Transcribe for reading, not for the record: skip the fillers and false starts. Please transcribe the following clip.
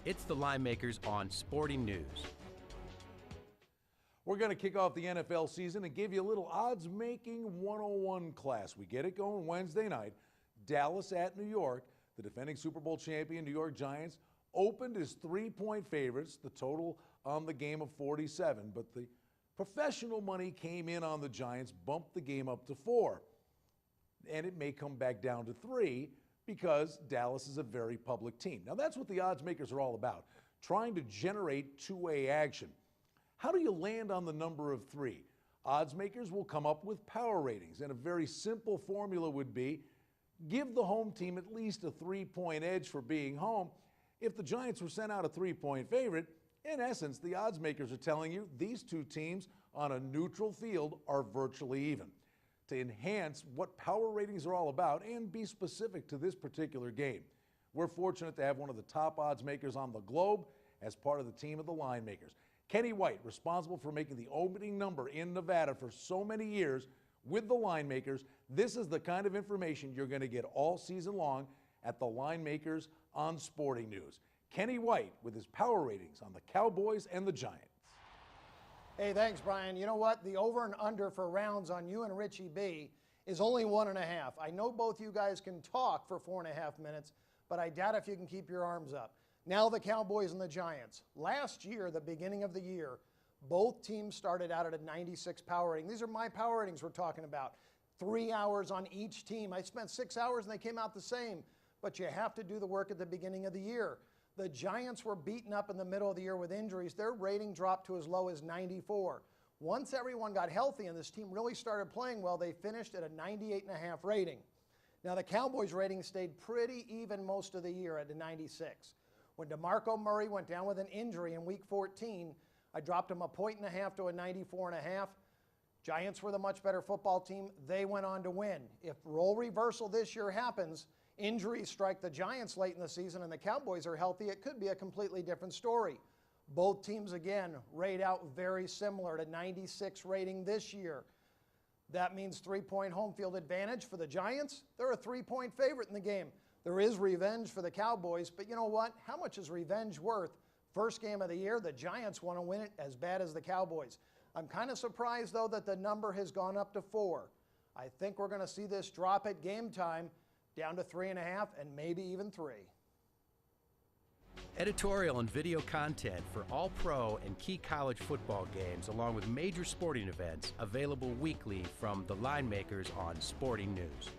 It's the Linemakers on Sporting News. We're going to kick off the NFL season and give you a little odds-making 101 class. We get it going Wednesday night. Dallas at New York. The defending Super Bowl champion New York Giants opened as 3-point favorites, the total on the game of 47. But the professional money came in on the Giants, bumped the game up to 4. And it may come back down to 3 because Dallas is a very public team. Now that's what the odds makers are all about, trying to generate two-way action. How do you land on the number of 3? Odds makers will come up with power ratings, and a very simple formula would be give the home team at least a 3-point edge for being home. If the Giants were sent out a 3-point favorite, in essence, the odds makers are telling you these two teams on a neutral field are virtually even. To enhance what power ratings are all about and be specific to this particular game, we're fortunate to have one of the top odds makers on the globe as part of the team of the Linemakers. Kenny White, responsible for making the opening number in Nevada for so many years with the Linemakers. This is the kind of information you're going to get all season long at the Linemakers on Sporting News. Kenny White with his power ratings on the Cowboys and the Giants. Hey, thanks, Brian. You know what? The over and under for rounds on you and Richie B is only 1.5. I know both you guys can talk for 4.5 minutes, but I doubt if you can keep your arms up. Now the Cowboys and the Giants. Last year, the beginning of the year, both teams started out at a 96 power rating. These are my power ratings we're talking about. 3 hours on each team. I spent 6 hours and they came out the same. But you have to do the work at the beginning of the year. The Giants were beaten up in the middle of the year with injuries. Their rating dropped to as low as 94. Once everyone got healthy and this team really started playing well, they finished at a 98.5 rating. Now the Cowboys' rating stayed pretty even most of the year at a 96. When DeMarco Murray went down with an injury in week 14, I dropped him 1.5 points to a 94.5. Giants were the much better football team. They went on to win. If role reversal this year happens, injuries strike the Giants late in the season and the Cowboys are healthy, it could be a completely different story. Both teams, again, rate out very similar to 96 rating this year. That means 3-point home field advantage for the Giants. They're a 3-point favorite in the game. There is revenge for the Cowboys, but you know what? How much is revenge worth? First game of the year, the Giants want to win it as bad as the Cowboys. I'm kind of surprised, though, that the number has gone up to 4. I think we're going to see this drop at game time down to 3.5 and maybe even 3. Editorial and video content for all pro and key college football games, along with major sporting events, available weekly from the Linemakers on Sporting News.